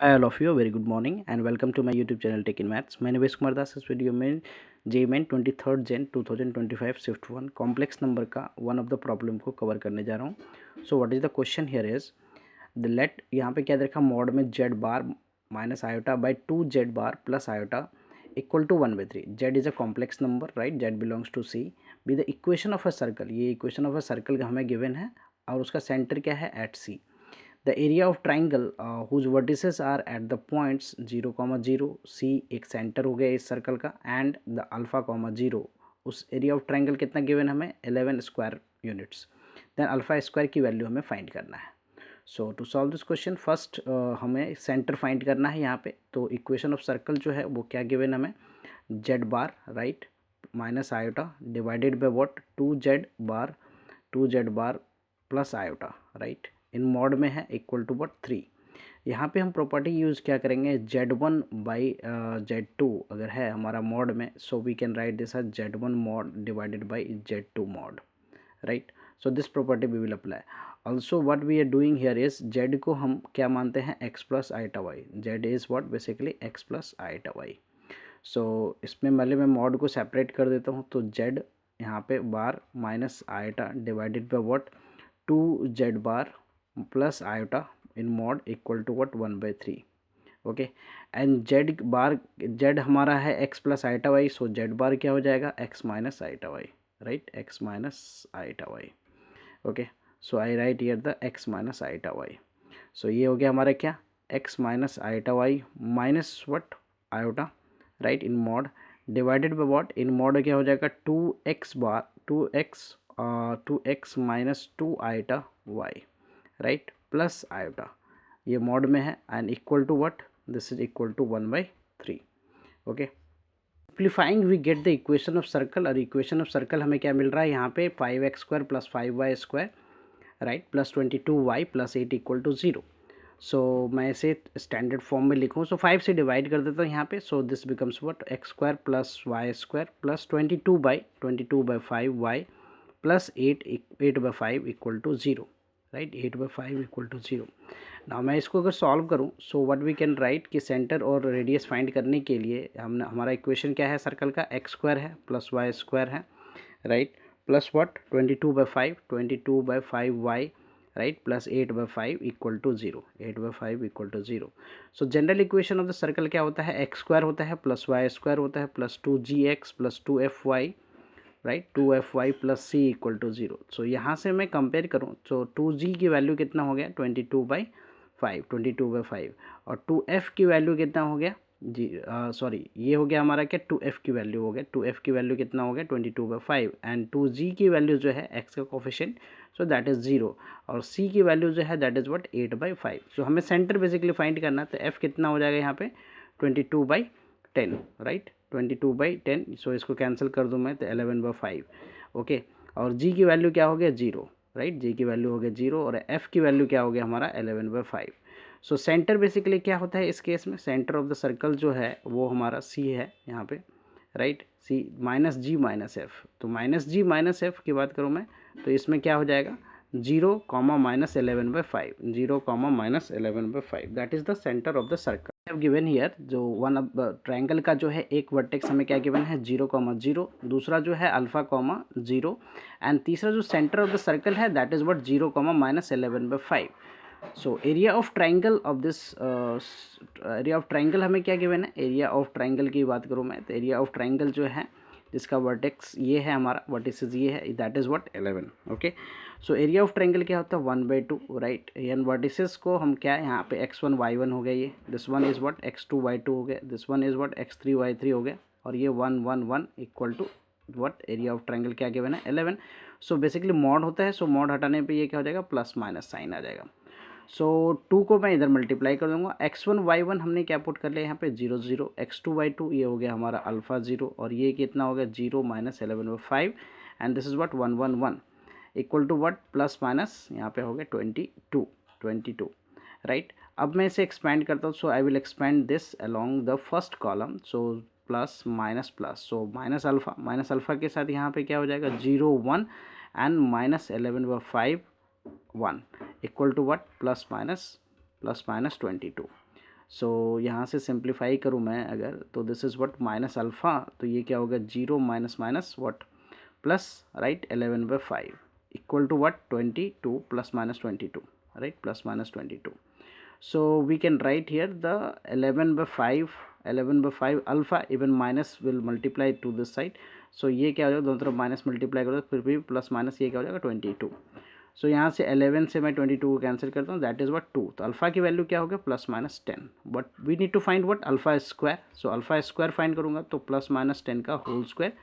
Hi all of you, a very good morning and welcome to my YouTube channel Tech in Maths. My name is Kumar Das. इस video में JMN 23rd Gen 2025 Shift 1 complex number का one of the problem को cover करने जा रहा हूँ. So what is the question here is the let यहाँ पे क्या देखा मॉड में z bar minus iota by 2 z bar plus iota equal to 1/3. Z is a complex number, right. Z belongs to C. Be the equation of a circle. ये equation of a circle का हमें given है और उसका centre क्या है at C. The area of triangle whose vertices are at the points 0, 0 C एक centre हो गया इस सर्कल का एंड द अल्फा कॉमा 0. उस एरिया ऑफ ट्राइंगल कितना गिवन हमें 11 square units. Then alpha square की वैल्यू हमें फाइंड करना है. So to solve this question first हमें सेंटर फाइंड करना है यहाँ पे. तो इक्वेशन ऑफ सर्कल जो है वो क्या गिवन हमें Z bar right minus iota divided by what 2 z bar plus iota right in mod में है इक्वल टू व्हाट 3. यहाँ पे हम प्रॉपर्टी यूज़ क्या करेंगे Z1 बाई Z2 अगर है हमारा मॉड में. So we can write this as Z1 mod divided by Z2 mod, right. So this property we will apply. Also what we are doing here is z को हम क्या मानते हैं x plus iota y. Z is what basically x plus iota y. So इसमें पहले मैं mod को separate कर देता हूँ. तो जेड यहाँ पे bar minus iota divided by what 2 z bar plus iota in mod equal to what 1/3. Okay and z bar z हमारा है x plus iota y. So z bar क्या हो जाएगा x minus iota y, right. x minus iota y. Okay so I write here the x minus iota y. So ये हो गया हमारा क्या x minus iota y minus what iota right in mod divided by what in mod क्या हो जाएगा 2x bar 2x minus 2 iota y right plus iota. ये mod में है and equal to what this is equal to 1/3. Okay simplifying we get the equation of circle. और equation of circle हमें क्या मिल रहा है यहाँ पे 5x² plus 5y² right plus 22y plus 8 equal to 0. So मैं इसे स्टैंडर्ड फॉर्म में लिखूँ. सो 5 से डिवाइड कर देता हूँ यहाँ पे. So this becomes what x² plus y² plus 22/5y plus 8/5 equal to 0, right. 8/5 equal to 0. ना मैं इसको अगर सॉल्व करूं so what we can write कि सेंटर और रेडियस फाइंड करने के लिए हमने हमारा इक्वेशन क्या है सर्कल का x² है प्लस y² है right plus what 22/5 right plus 8/5 equal to 0. 8/5 equal to 0. So general equation of the circle क्या होता है x² होता है प्लस y² होता है plus 2gx plus 2fy right 2fy plus C equal to 0. So यहाँ से मैं कंपेयर करूँ तो 2g की वैल्यू कितना हो गया 22/5 और 2f की वैल्यू कितना हो गया जी सॉरी ये हो गया हमारा क्या 2f की वैल्यू हो गया 2f की वैल्यू कितना हो गया 22/5 एंड 2g की वैल्यू जो है x का कोफिशिएंट सो दैट इज़ 0 और c की वैल्यू जो है दैट इज़ व्हाट 8/5. सो हमें सेंटर बेसिकली फाइंड करना है. तो f कितना हो जाएगा यहाँ पे 22/10 राइट 22/10. सो इसको कैंसिल कर दूँ मैं तो 11/5. ओके और g की वैल्यू क्या हो गया 0 राइट. g की वैल्यू हो गया 0 और f की वैल्यू क्या हो गया हमारा 11/5. सो सेंटर बेसिकली क्या होता है इस केस में सेंटर ऑफ द सर्कल जो है वो हमारा c है यहाँ पे राइट. c माइनस जी माइनस एफ. तो माइनस जी माइनस एफ की बात करूँ मैं तो इसमें क्या हो जाएगा 0 comma minus 11/5 0 comma minus 11/5 that is the centre of the circle. Have given here जो वन ऑफ ट्रायंगल का जो है एक वर्टेक्स हमें क्या गिवन है 0,0 दूसरा जो है अल्फा कॉमा 0 एंड तीसरा जो सेंटर ऑफ द सर्कल है that is what 0 comma minus 11/5. So area of triangle of this area of triangle हमें क्या गिवन है एरिया ऑफ ट्राइंगल की बात करूँ मैं तो एरिया ऑफ ट्राइंगल जो है जिसका वर्टेक्स ये है हमारा वर्टिसेस ये है that is what 11. Okay so area of triangle क्या होता है 1/2 राइट. एंड वर्टिसेस को हम क्या यहाँ पे x1 y1 हो गया ये this one is what x2 y2 हो गया this one is what x3 y3 हो गया और ये 1 1 1 equal to what area of triangle क्या गिवन है 11. सो बेसिकली मॉड होता है. सो मॉड हटाने पे ये क्या हो जाएगा प्लस माइनस साइन आ जाएगा. सो 2 को मैं इधर मल्टीप्लाई कर दूंगा. x1 y1 हमने क्या पुट कर लिया यहाँ पे 0 0 x2 y2 ये हो गया हमारा अल्फा 0 और ये कितना हो गया 0 minus 11/5 and this is what 1 1 1 equal to what plus minus यहाँ पे हो गया 22 राइट. अब मैं इसे एक्सपेंड करता हूँ. So I will expand this along the first column. So plus minus plus so minus alpha के साथ यहाँ पे क्या हो जाएगा 0 1 and minus 11/5 1 equal to what plus minus 22. So यहाँ से सिंप्लीफाई करूँ मैं अगर, तो this is what minus alpha, तो ये क्या होगा 0 minus minus what plus, right 11/5 equal to what 22 plus minus 22, right plus minus 22. So we can write here the 11/5 alpha, even minus will multiply to this side. So ये क्या हो जाएगा, दोनों तरफ माइनस मल्टीप्लाई करो फिर भी प्लस माइनस, ये क्या हो जाएगा 22. सो यहाँ से 11 से मैं 22 को कैंसिल करता हूँ, दैट इज़ व्हाट 2. तो अल्फ़ा की वैल्यू क्या होगा plus minus 10, but we need to find what alpha square. So alpha square find करूँगा तो प्लस माइनस 10 का whole square,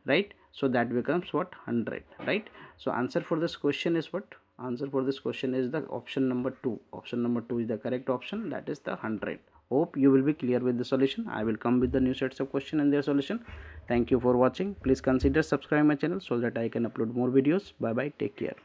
right? So that becomes what 100, right? So answer for this question is what? Answer for this question is the option number 2. Option number 2 is the correct option, that is the 100. Hope you will be clear with the solution. I will come with the new sets of question and their solution. Thank you for watching. Please consider subscribe my channel so that I can upload more videos. Bye bye, take care.